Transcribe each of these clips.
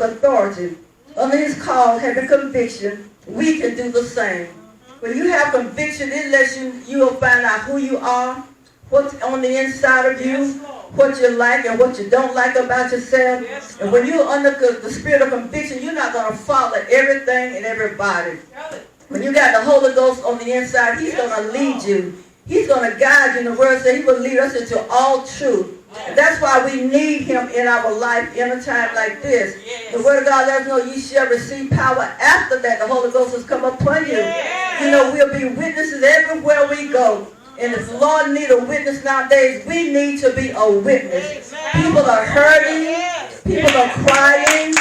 authority, under his call, having conviction, we can do the same. When you have conviction, it lets you will find out who you are, what's on the inside of you, what you like and what you don't like about yourself. And when you're under the spirit of conviction, you're not going to follow everything and everybody. When you got the Holy Ghost on the inside, he's going to lead you. He's going to guide you. And the word says he will lead us into all truth. And that's why we need him in our life in a time like this. The word of God lets us know ye shall receive power after that the Holy Ghost has come upon you. You know, we'll be witnesses everywhere we go. And if the Lord needs a witness nowadays, we need to be a witness. People are hurting. People are crying.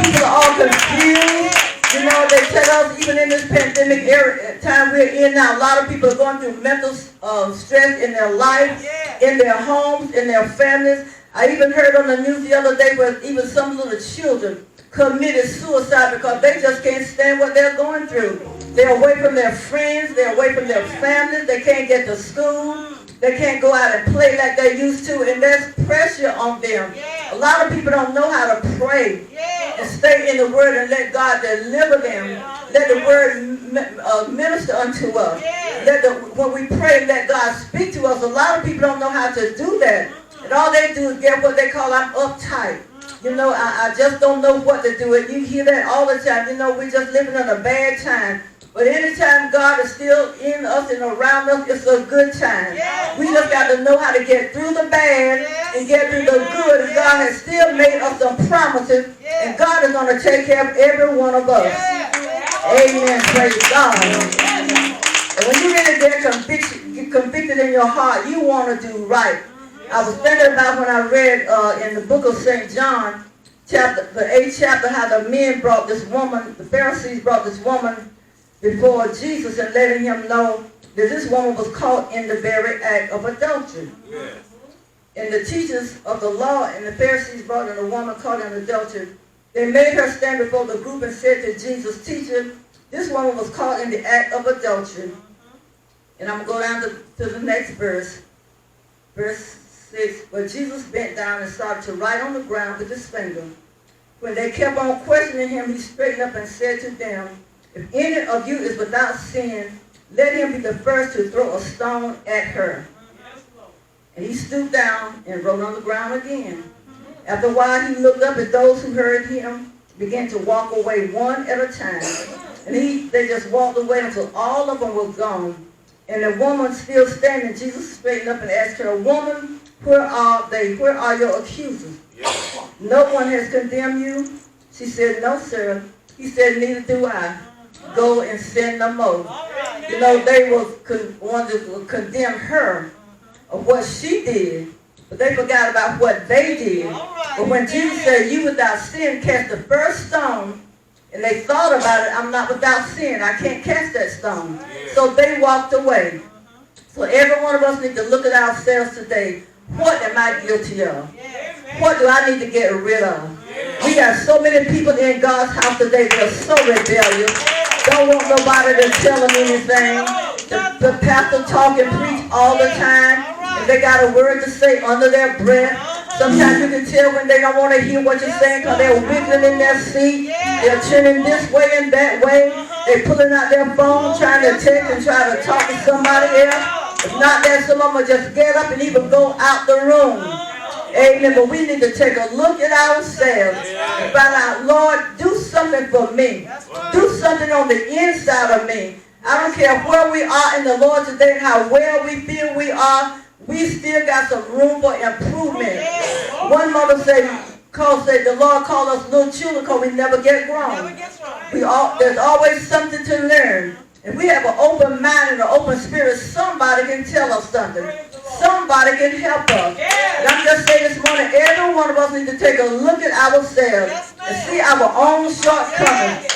People are all confused. You know, they tell us even in this pandemic era, time we're in now, a lot of people are going through mental stress in their life, in their homes, in their families. I even heard on the news the other day where even some little children committed suicide because they just can't stand what they're going through. They're away from their friends. They're away from their families. They can't get to school. They can't go out and play like they used to, and there's pressure on them. A lot of people don't know how to pray and stay in the Word and let God deliver them. Let the Word minister unto us. When we pray, let God speak to us. A lot of people don't know how to do that. And all they do is get what they call, I'm uptight. You know, I just don't know what to do. And you hear that all the time. You know, we're just living in a bad time. But anytime God is still in us and around us, it's a good time. We just got to know how to get through the bad and get through the good. And God has still made us some promises. And God is going to take care of every one of us. Amen. Praise God. And when you really get convicted in your heart, you want to do right. I was thinking about when I read in the book of St. John, the 8th chapter, how the men brought this woman, the Pharisees brought this woman before Jesus and letting him know that this woman was caught in the very act of adultery. Yes. And the teachers of the law and the Pharisees brought in a woman caught in adultery. They made her stand before the group and said to Jesus, Teacher, this woman was caught in the act of adultery. And I'm going to go down to the next verse. Verse 6. But Jesus bent down and started to write on the ground with his finger. When they kept on questioning him, he straightened up and said to them, If any of you is without sin, let him be the first to throw a stone at her. And he stooped down and wrote on the ground again. After a while, he looked up at those who heard him, began to walk away one at a time. And they just walked away until all of them were gone. And the woman still standing, Jesus straightened up and asked her, Woman, where are they? Where are your accusers? No one has condemned you? She said, No, sir. He said, Neither do I. Go and sin no more. You know, they wanted to condemn her of what she did, but they forgot about what they did. But when Jesus said, You without sin, cast the first stone, and they thought about it, I'm not without sin. I can't cast that stone. So they walked away. So every one of us need to look at ourselves today. What am I guilty of? What do I need to get rid of? We got so many people in God's house today that are so rebellious. Don't want nobody to tell them anything. The pastor talk and preach all the time. And they got a word to say under their breath. Sometimes you can tell when they don't want to hear what you're saying because they're wiggling in their seat. They're turning this way and that way. They're pulling out their phone, trying to text and try to talk to somebody else. If not that, some of them will just get up and even go out the room. Amen. But we need to take a look at ourselves and find out, Lord, do something for me. Do something on the inside of me. I don't care where we are in the Lord today and how well we feel we are. We still got some room for improvement. One mother said, the Lord called us little children because we never get grown. There's always something to learn. If we have an open mind and an open spirit, somebody can tell us something. Somebody can help us. And I'm just saying this morning, every one of us need to take a look at ourselves and see our own shortcomings.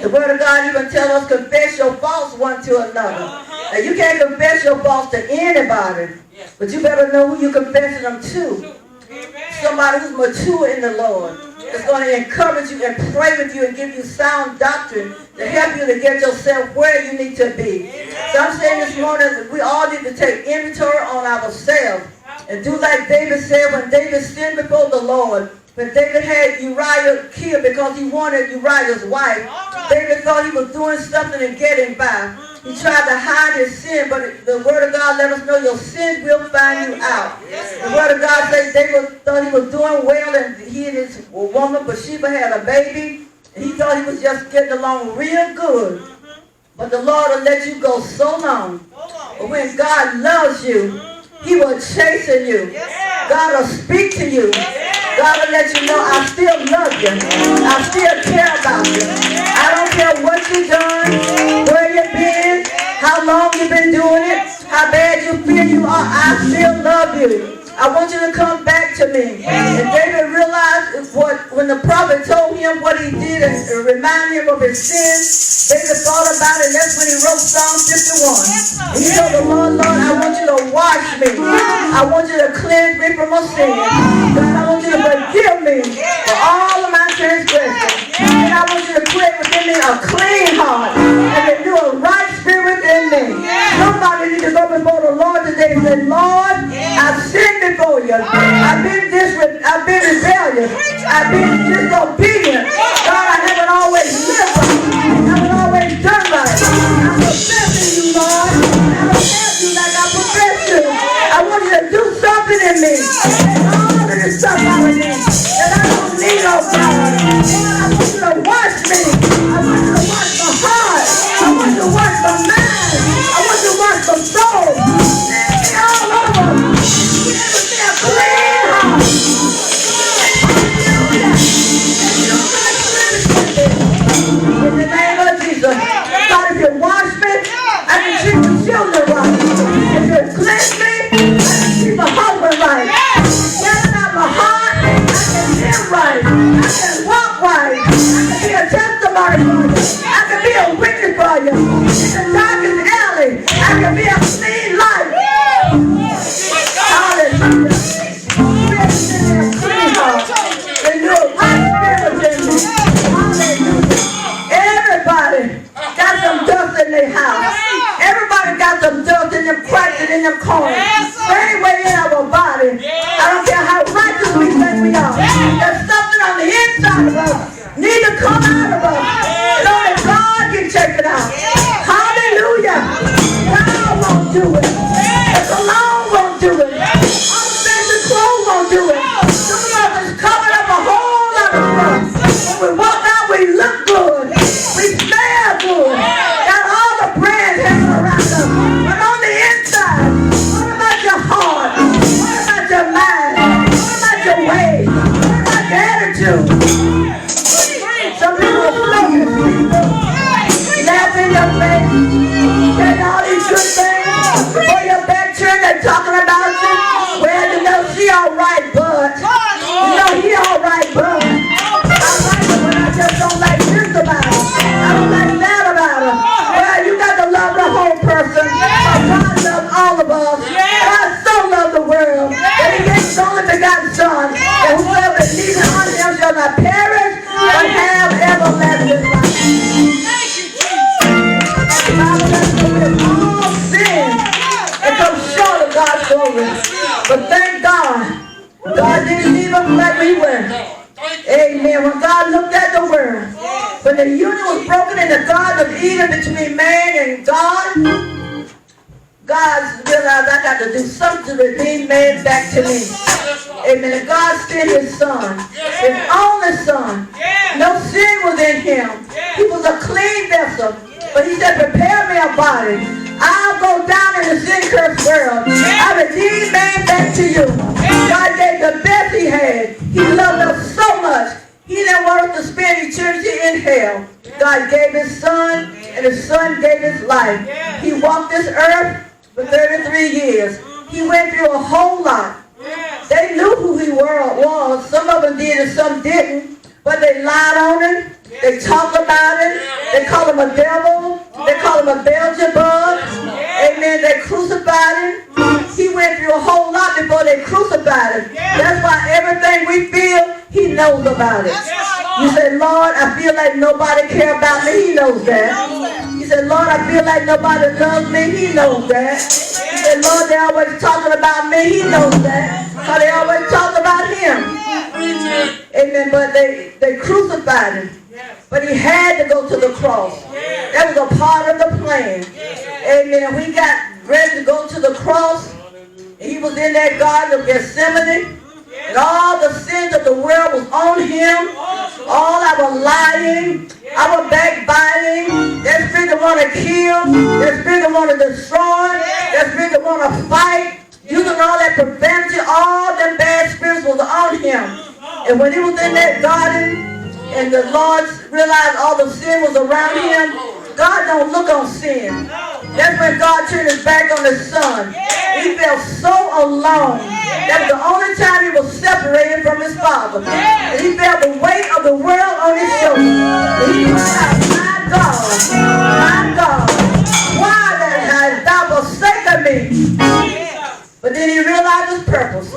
The Word of God even tells us, confess your faults one to another. Now, you can't confess your faults to anybody, but you better know who you're confessing them to. Somebody who's mature in the Lord. It's going to encourage you and pray with you and give you sound doctrine to help you to get yourself where you need to be. So I'm saying this morning that we all need to take inventory on ourselves and do like David said when David sinned before the Lord. But David had Uriah killed because he wanted Uriah's wife. David thought he was doing something and getting by. He tried to hide his sin, but the word of God let us know your sin will find you out. The word of God says David thought he was doing well, and he and his woman Bathsheba had a baby, and he thought he was just getting along real good. But the Lord will let you go so long. But when God loves you, he will chasten you. God will speak to you. God will let you know, I still love you. I still care about you. I don't care what you've done, where you've been, how long you've been doing it, how bad you feel you are. I still love you. I want you to come back to me. And David realized when the prophet told him what he did and reminded him of his sins, David thought about it, and that's when he wrote Psalm 51. And he told the Lord, Lord, I want you to wash me. I want you to cleanse me from my sin. God, I want you to forgive me for all of my transgressions. And I want you to create within me a clean heart and renew a right spirit within me. Somebody needs to go before the Lord today and say, Lord, I've sinned before you. I've been rebellious. I've been disobedient. God, I haven't always lived right. I haven't always done right. I'm professing you, Lord. I don't have you like I profess you. I want you to do something in me. All of this stuff out of me that I don't need, oh God. Lord, I want you to wash me. I want you to wash my heart. I want you to wash my mind. I want you to wash my soul. Let me all over. Give me a clean heart. Hallelujah. In the name of Jesus. God, if you wash me, I can treat the children right. If you cleanse me, I can treat the husband right. Get out my heart, I can live right. I can walk right. I can be a testimony for you. I can be a witness for you. In the darkest alley, I can be a clean life. Hallelujah. Clean heart. Renew a right spirit in me. Hallelujah. Everybody got some dust in their house. Everybody got some dust in them cracks and in them corners. Same way in our body. I don't care how righteous we think we are. There's something on the inside of us need to come out of us. And only God can check it out. Hallelujah. God won't do it. The cologne won't do it. Unfettered clothes won't do it. Some of us is covered up a whole lot of stuff. When we walk out, we look good. We smell good. Got all the brands hanging around us. But on the inside, what about your heart? What about your mind? What about your ways? What about your attitude? Some people are smoking. Laugh in your face. Say all these good things. Before your back turn, they're talking about you. Well, you know, she all right, bud. You know, he all right, bud. I like her, but I just don't like this about her. I don't like that about her. Well, you got to love the whole person. God loves all of us. God so loved the world that he gave his only begotten Son. And whoever believes on him shall not perish, but have everlasting life. The Bible lets us know we have all sinned and come short of God's glory. But thank God, God didn't leave us like we were. Amen. When God looked at the world, when the union was broken in the Garden of Eden between man and God, God realized I got to do something to redeem man back to me. Amen. And God sent his Son, his only Son. No sin was in him. He was a clean vessel. But he said, prepare me a body. I'll go down in the sin-cursed world. I redeem man back to you. God gave the best he had. He loved us so much. He didn't want us to spend eternity in hell. God gave his Son, and his Son gave his life. He walked this earth for 33 years. He went through a whole lot. They knew who he was. Some of them did and some didn't. But they lied on him. They talked about him. They called him a devil. They called him a Beelzebub. Amen. They crucified him. He went through a whole lot before they crucified him. That's why everything we feel, he knows about it. You say, Lord, I feel like nobody cares about me. He knows that. He said, said, Lord, I feel like nobody loves me. He knows that. He said, Lord, they're always talking about me. He knows that. Because they always talk about him. Amen. But they crucified him. But he had to go to the cross. That was a part of the plan. Amen. We got ready to go to the cross. And he was in that garden of Gethsemane. And all the sins of the world was on him. All our lying, our backbiting, that spirit that want to kill, that spirit that want to destroy, that spirit that want to fight, using all that profanity, all them bad spirits was on him. And when he was in that garden, and the Lord realized all the sin was around him, God don't look on sin. That's when God turned his back on his son. He felt so alone. That was the only time he was separated from his father. And he felt the weight of the world on his shoulders. And he cried out, my God, why hast thou forsaken me? But then he realized his purpose.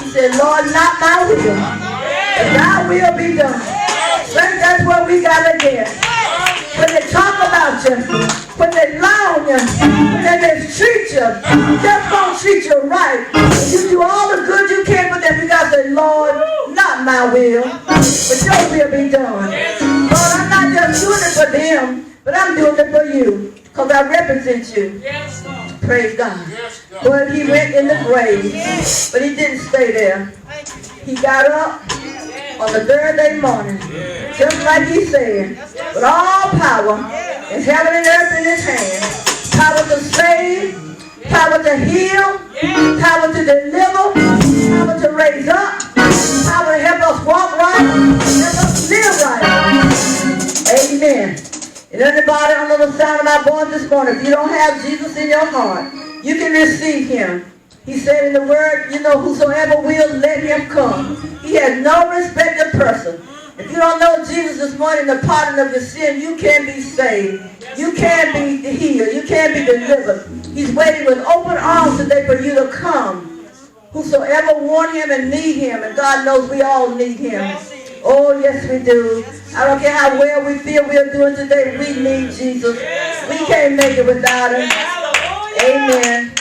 He said, Lord, not my will, but thy will be done. Saints, that's what we got to get. When they talk about you, when they lie on you, when they mistreat you, just don't treat you right. You do all the good you can for them. You got to say, Lord, not my will, but your will be done. Lord, I'm not just doing it for them, but I'm doing it for you, because I represent you. Praise God. But he went in the grave, but he didn't stay there. He got up on the third day morning, just like he said, with all power in heaven and earth in his hand. Power to save, power to heal, power to deliver, power to raise up, power to help us walk right, help us live right. Amen. And anybody under the sound of my voice this morning, if you don't have Jesus in your heart, you can receive him. He said in the word, whosoever will, let him come. He has no respect of person. If you don't know Jesus this morning, the pardon of your sin, you can be saved. You can be healed. You can be delivered. He's waiting with open arms today for you to come. Whosoever want him and need him, and God knows we all need him. Oh, yes, we do. I don't care how well we feel we're doing today. We need Jesus. We can't make it without him. Amen.